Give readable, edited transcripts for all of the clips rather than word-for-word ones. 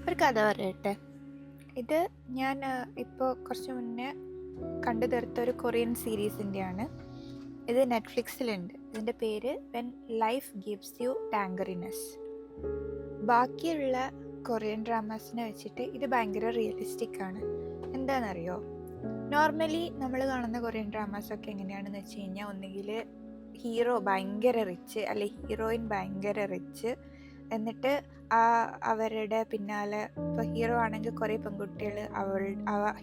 ഒരു കഥ പറയട്ടെ. ഇത് ഞാൻ ഇപ്പോൾ കുറച്ച് മുന്നേ കണ്ടു തീർത്ത ഒരു കൊറിയൻ സീരീസിൻ്റെയാണ്. ഇത് നെറ്റ്ഫ്ലിക്സിലുണ്ട്. ഇതിൻ്റെ പേര് വെൻ ലൈഫ് ഗിവ്സ് യു ടാങ്കറിനസ്. ബാക്കിയുള്ള കൊറിയൻ ഡ്രാമാസിനെ വെച്ചിട്ട് ഇത് ഭയങ്കര റിയലിസ്റ്റിക് ആണ്. എന്താണെന്നറിയോ, നോർമലി നമ്മൾ കാണുന്ന കൊറിയൻ ഡ്രാമാസൊക്കെ എങ്ങനെയാണെന്ന് വെച്ച് കഴിഞ്ഞാൽ ഒന്നുകിൽ ഹീറോ ഭയങ്കര റിച്ച് അല്ലെ ഹീറോയിൻ ഭയങ്കര റിച്ച്, എന്നിട്ട് അവരുടെ പിന്നാലെ ഇപ്പോൾ ഹീറോ ആണെങ്കിൽ കുറേ പെൺകുട്ടികൾ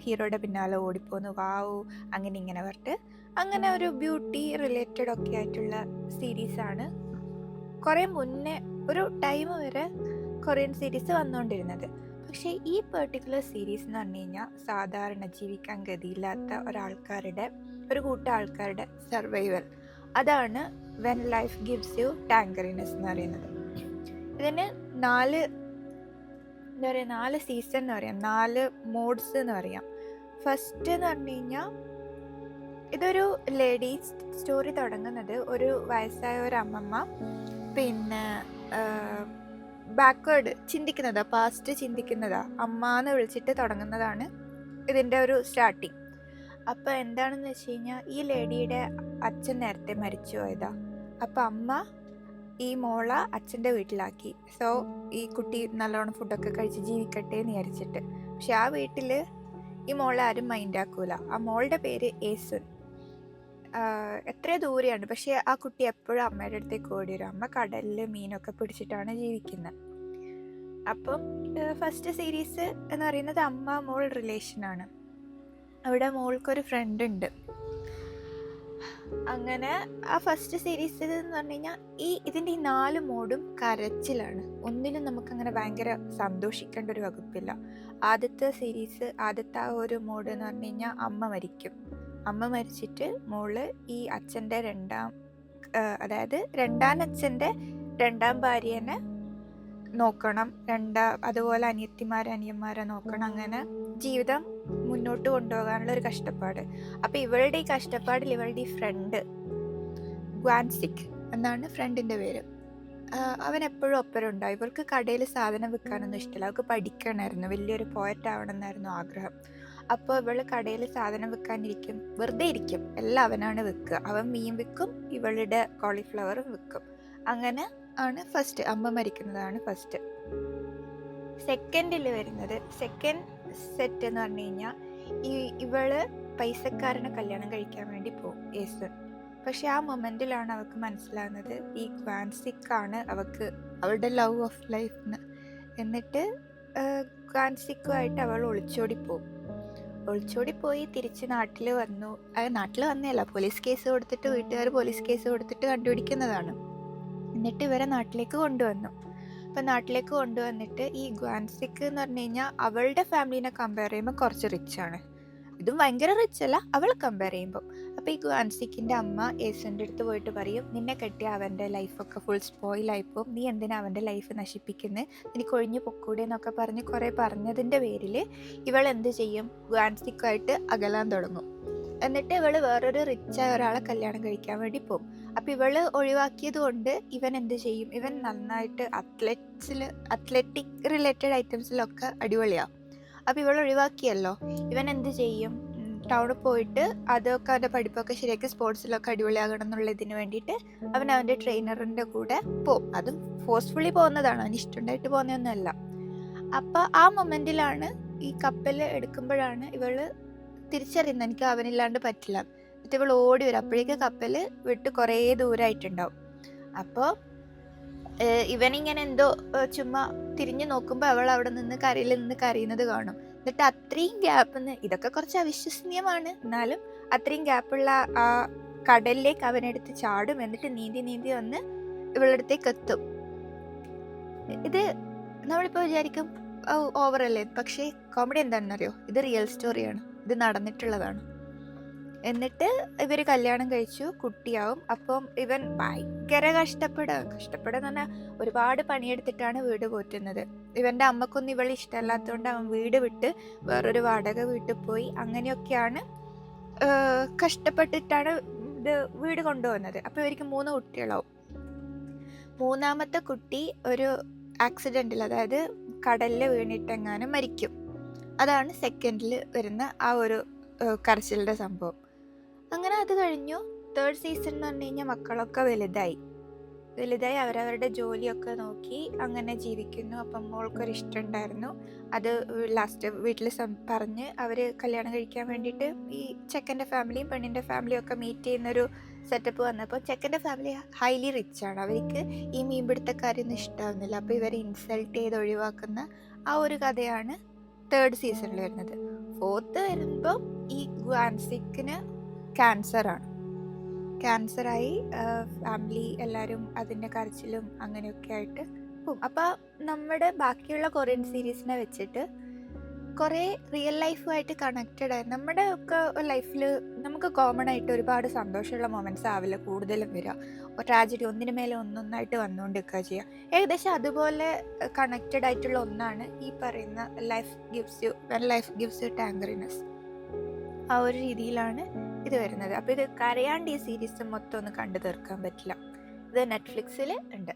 ഹീറോയുടെ പിന്നാലെ ഓടിപ്പോന്നു, വാവു അങ്ങനെ ഇങ്ങനെ പറഞ്ഞിട്ട് അങ്ങനെ ഒരു ബ്യൂട്ടി റിലേറ്റഡ് ഒക്കെ ആയിട്ടുള്ള സീരീസാണ് കുറേ മുന്നേ ഒരു ടൈം വരെ കൊറിയൻ സീരീസ് വന്നുകൊണ്ടിരുന്നത്. പക്ഷേ ഈ പെർട്ടിക്കുലർ സീരീസ് എന്ന് പറഞ്ഞു കഴിഞ്ഞാൽ സാധാരണ ജീവിക്കാൻ ഗതിയില്ലാത്ത ഒരു കൂട്ടം ആൾക്കാരുടെ സർവൈവൽ. അതാണ് വെൻ ലൈഫ് ഗിവ്സ് യു ടാങ്കറിനസ് എന്ന് പറയുന്നത്. ഇതിന് 4 സീസൺ എന്ന് പറയാം, 4 മോഡ്സ് എന്ന് പറയാം. ഫസ്റ്റ് എന്ന് പറഞ്ഞു കഴിഞ്ഞാൽ ഇതൊരു ലേഡീസ് സ്റ്റോറി തുടങ്ങുന്നത് ഒരു വയസ്സായ ഒരു അമ്മമ്മ പിന്നെ ബാക്ക്വേർഡ് ചിന്തിക്കുന്നതാ, പാസ്റ്റ് ചിന്തിക്കുന്നതാ, അമ്മ എന്ന് വിളിച്ചിട്ട് തുടങ്ങുന്നതാണ് ഇതിൻ്റെ ഒരു സ്റ്റാർട്ടിങ്. അപ്പോൾ എന്താണെന്ന് വെച്ച് കഴിഞ്ഞാൽ ഈ ലേഡിയുടെ അച്ഛൻ നേരത്തെ മരിച്ചു പോയതാ. അപ്പം അമ്മ ഈ മോള അച്ഛൻ്റെ വീട്ടിലാക്കി. സോ ഈ കുട്ടി നല്ലോണം ഫുഡൊക്കെ കഴിച്ച് ജീവിക്കട്ടെ എന്ന് വിചാരിച്ചിട്ട്. പക്ഷെ ആ വീട്ടിൽ ഈ മോളെ ആരും മൈൻഡാക്കൂല. ആ മോളുടെ പേര് ഏസുൻ. എത്ര ദൂരെയാണ്, പക്ഷെ ആ കുട്ടി എപ്പോഴും അമ്മയുടെ അടുത്തേക്ക് ഓടി വരും. അമ്മ കടലിൽ മീനൊക്കെ പിടിച്ചിട്ടാണ് ജീവിക്കുന്നത്. അപ്പം ഫസ്റ്റ് സീരീസ് എന്ന് പറയുന്നത് അമ്മ മോൾ റിലേഷനാണ്. അവിടെ മോൾക്കൊരു ഫ്രണ്ട് ഉണ്ട്. അങ്ങനെ ആ ഫസ്റ്റ് സീരീസ് എന്ന് പറഞ്ഞു കഴിഞ്ഞാൽ ഇതിൻ്റെ ഈ 4 മോഡും കരച്ചിലാണ്. ഒന്നിലും നമുക്കങ്ങനെ ഭയങ്കര സന്തോഷിക്കേണ്ട ഒരു വകുപ്പില്ല. ആദ്യത്തെ ആ ഒരു മോഡ് എന്ന് പറഞ്ഞു കഴിഞ്ഞാൽ അമ്മ മരിക്കും. അമ്മ മരിച്ചിട്ട് മോള് ഈ അച്ഛൻ്റെ അതായത് രണ്ടാനച്ഛൻ്റെ 2ാം ഭാര്യനെ നോക്കണം, അതുപോലെ അനിയന്മാരെ നോക്കണം. അങ്ങനെ ജീവിതം മുന്നോട്ട് കൊണ്ടുപോകാനുള്ള ഒരു കഷ്ടപ്പാട്. അപ്പം ഇവളുടെ ഈ കഷ്ടപ്പാടിൽ ഇവളുടെ ഈ ഫ്രണ്ട് ഗ്വാൻസിക് എന്നാണ് ഫ്രണ്ടിൻ്റെ പേര്. അവൻ എപ്പോഴും ഒപ്പരം ഉണ്ടാവും. ഇവൾക്ക് കടയിൽ സാധനം വിൽക്കാനൊന്നും ഇഷ്ടമില്ല. അവൾക്ക് പഠിക്കണമായിരുന്നു, വലിയൊരു പോയറ്റ് ആവണമെന്നായിരുന്നു ആഗ്രഹം. അപ്പോൾ ഇവൾ കടയിൽ സാധനം വിൽക്കാനിരിക്കും, വെറുതെ ഇരിക്കും, എല്ലാം അവനാണ് വിൽക്കുക. അവൻ മീൻ വിൽക്കും, ഇവളുടെ കോളിഫ്ലവറും വിൽക്കും. അങ്ങനെ ആണ് ഫസ്റ്റ് അമ്മ മരിക്കുന്നതാണ് ഫസ്റ്റ്. സെക്കൻഡിൽ വരുന്നത് സെക്കൻഡ് സെറ്റ് എന്ന് പറഞ്ഞു കഴിഞ്ഞാൽ ഇവള് പൈസക്കാരനെ കല്യാണം കഴിക്കാൻ വേണ്ടി പോകും ഏസുൻ. പക്ഷെ ആ മൊമെന്റിലാണ് അവൾക്ക് മനസ്സിലാകുന്നത് ഈ ഗ്വാൻസിക്കാണ് അവളുടെ ലവ് ഓഫ് ലൈഫ്. എന്നിട്ട് ഗ്വാൻസിക്കുമായിട്ട് അവൾ ഒളിച്ചോടിപ്പോയി തിരിച്ച് നാട്ടിൽ വന്നല്ല, പോലീസ് കേസ് കൊടുത്തിട്ട് വീട്ടുകാർ പോലീസ് കേസ് കൊടുത്തിട്ട് കണ്ടുപിടിക്കുന്നതാണ്. എന്നിട്ട് ഇവരെ നാട്ടിലേക്ക് കൊണ്ടുവന്നു. അപ്പം നാട്ടിലേക്ക് കൊണ്ടുവന്നിട്ട് ഈ ഗ്വാൻസിക്ക് എന്ന് പറഞ്ഞു കഴിഞ്ഞാൽ അവളുടെ ഫാമിലിനെ കമ്പയർ ചെയ്യുമ്പോൾ കുറച്ച് റിച്ചാണ്. ഇതും ഭയങ്കര റിച്ച് അല്ല, അവൾ കമ്പയർ ചെയ്യുമ്പോൾ. അപ്പോൾ ഈ ഗ്വാൻസിക്കിൻ്റെ അമ്മ ഏസുൻ്റെ അടുത്ത് പോയിട്ട് പറയും, നിന്നെ കെട്ടിയ അവൻ്റെ ലൈഫൊക്കെ ഫുൾ സ്പോയിലായിപ്പോൾ, നീ എന്തിനാ അവൻ്റെ ലൈഫ് നശിപ്പിക്കുന്നത്, എനിക്ക് ഒഴിഞ്ഞു പൊക്കൂടെ എന്നൊക്കെ പറഞ്ഞ് കുറേ പറഞ്ഞതിൻ്റെ പേരിൽ ഇവൾ എന്ത് ചെയ്യും, ഗ്വാൻസിക്കുമായിട്ട് അകലാൻ തുടങ്ങും. എന്നിട്ട് ഇവള് വേറൊരു റിച്ചായ ഒരാളെ കല്യാണം കഴിക്കാൻ വേണ്ടി പോകും. അപ്പം ഇവള് ഒഴിവാക്കിയത് കൊണ്ട് ഇവൻ എന്ത് ചെയ്യും, ഇവൻ നന്നായിട്ട് അത്ലറ്റിക് റിലേറ്റഡ് ഐറ്റംസിലൊക്കെ അടിപൊളിയാവും. അപ്പം ഇവൾ ഒഴിവാക്കിയല്ലോ, ഇവൻ എന്ത് ചെയ്യും, ടൗണിൽ പോയിട്ട് അതൊക്കെ അവൻ്റെ പഠിപ്പൊക്കെ ശരിയാക്കി സ്പോർട്സിലൊക്കെ അടിപൊളിയാകണം എന്നുള്ളതിന് വേണ്ടിയിട്ട് അവൻ്റെ ട്രെയിനറിൻ്റെ കൂടെ പോവും. അതും ഫോഴ്സ്ഫുള്ളി പോകുന്നതാണ്, അവന് ഇഷ്ടമുണ്ടായിട്ട് പോകുന്നതൊന്നുമല്ല. അപ്പം ആ മൊമെൻറ്റിലാണ് ഈ കപ്പൽ എടുക്കുമ്പോഴാണ് ഇവള് തിരിച്ചറിയുന്നത് എനിക്ക് അവനില്ലാണ്ട് പറ്റില്ല. എന്നിട്ട് ഇവൾ ഓടി വരും. അപ്പോഴേക്ക് കപ്പൽ വിട്ട് കുറേ ദൂരമായിട്ടുണ്ടാവും. അപ്പോൾ ഇവനിങ്ങനെ എന്തോ ചുമ്മാ തിരിഞ്ഞു നോക്കുമ്പോൾ അവൾ അവിടെ നിന്ന് കരയിൽ നിന്ന് കരയുന്നത് കാണും. എന്നിട്ട് അത്രയും ഇതൊക്കെ കുറച്ച് അവിശ്വസനീയമാണ്, എന്നാലും അത്രയും ഗ്യാപ്പുള്ള ആ കടലിലേക്ക് അവനെടുത്ത് ചാടും. എന്നിട്ട് നീന്തി വന്ന് ഇവളുടെ അടുത്തേക്ക് എത്തും. ഇത് നമ്മളിപ്പോൾ വിചാരിക്കും ഓവറല്ലേ, പക്ഷേ കോമഡി എന്താണെന്നറിയോ, ഇത് റിയൽ സ്റ്റോറിയാണ്, ഇത് നടന്നിട്ടുള്ളതാണ്. എന്നിട്ട് ഇവർ കല്യാണം കഴിച്ചു, കുട്ടിയാവും. അപ്പം ഇവൻ ഭയങ്കര കഷ്ടപ്പെടുക എന്ന് പറഞ്ഞാൽ ഒരുപാട് പണിയെടുത്തിട്ടാണ് വീട് പോറ്റുന്നത്. ഇവൻ്റെ അമ്മക്കൊന്നും ഇവൾ ഇഷ്ടമല്ലാത്തതുകൊണ്ട് അവൻ വീട് വിട്ട് വേറൊരു വാടക വീട്ടിൽ പോയി. അങ്ങനെയൊക്കെയാണ് കഷ്ടപ്പെട്ടിട്ടാണ് ഇത് വീട് കൊണ്ടുപോകുന്നത്. അപ്പോൾ ഇവർക്ക് 3 കുട്ടികളാവും. 3ാമത്തെ കുട്ടി ഒരു ആക്സിഡൻറ്റിൽ, അതായത് കടലിൽ വീണിട്ടെങ്ങാനും മരിക്കും. അതാണ് സെക്കൻഡിൽ വരുന്ന ആ ഒരു കരച്ചിലിൻ്റെ സംഭവം. അങ്ങനെ അത് കഴിഞ്ഞു. തേർഡ് സീസൺ എന്ന് പറഞ്ഞു കഴിഞ്ഞാൽ മക്കളൊക്കെ വലുതായി അവരവരുടെ ജോലിയൊക്കെ നോക്കി അങ്ങനെ ജീവിക്കുന്നു. അപ്പം മോൾക്കൊരു ഇഷ്ടം ഉണ്ടായിരുന്നു. അത് ലാസ്റ്റ് വീട്ടിൽ പറഞ്ഞ് അവർ കല്യാണം കഴിക്കാൻ വേണ്ടിയിട്ട് ഈ ചെക്കൻ്റെ ഫാമിലിയും പെണ്ണിൻ്റെ ഫാമിലിയും ഒക്കെ മീറ്റ് ചെയ്യുന്നൊരു സെറ്റപ്പ് വന്നപ്പോൾ ചെക്കൻ്റെ ഫാമിലി ഹൈലി റിച്ചാണ്. അവർക്ക് ഈ മീൻപിടുത്തക്കാരൊന്നും ഇഷ്ടമാവുന്നില്ല. അപ്പോൾ ഇവരെ ഇൻസൾട്ട് ചെയ്ത് ഒഴിവാക്കുന്ന ആ ഒരു കഥയാണ് തേർഡ് സീസണിൽ വരുന്നത്. ഫോർത്ത് വരുമ്പം ഈ ഗ്വാൻസിക്കിന് ക്യാൻസറായി ഫാമിലി എല്ലാവരും അതിൻ്റെ കരച്ചിലും അങ്ങനെയൊക്കെ ആയിട്ട് പോകും. അപ്പോൾ നമ്മുടെ ബാക്കിയുള്ള കൊറിയൻ സീരീസിനെ വെച്ചിട്ട് കുറേ റിയൽ ലൈഫുമായിട്ട് കണക്റ്റഡ് ആയി നമ്മുടെ ഒക്കെ ലൈഫിൽ നമുക്ക് കോമൺ ആയിട്ട് ഒരുപാട് സന്തോഷമുള്ള മൊമെൻറ്റ്സ് ആവില്ല കൂടുതലും വരിക. ട്രാജഡി ഒന്നിനു മേലെ ഒന്നൊന്നായിട്ട് വന്നുകൊണ്ടിരിക്കുക ചെയ്യുക. ഏകദേശം അതുപോലെ കണക്റ്റഡ് ആയിട്ടുള്ള ഒന്നാണ് ഈ പറയുന്ന ലൈഫ് ഗിവ്സ് യു ടാങ്കറിനെസ്. ആ ഒരു രീതിയിലാണ് ഇത് വരുന്നത്. അപ്പോൾ ഇത് കരയാണ്ട് ഈ സീരീസ് മൊത്തം ഒന്ന് കണ്ടു തീർക്കാൻ പറ്റില്ല. ഇത് നെറ്റ്ഫ്ലിക്സിൽ ഉണ്ട്.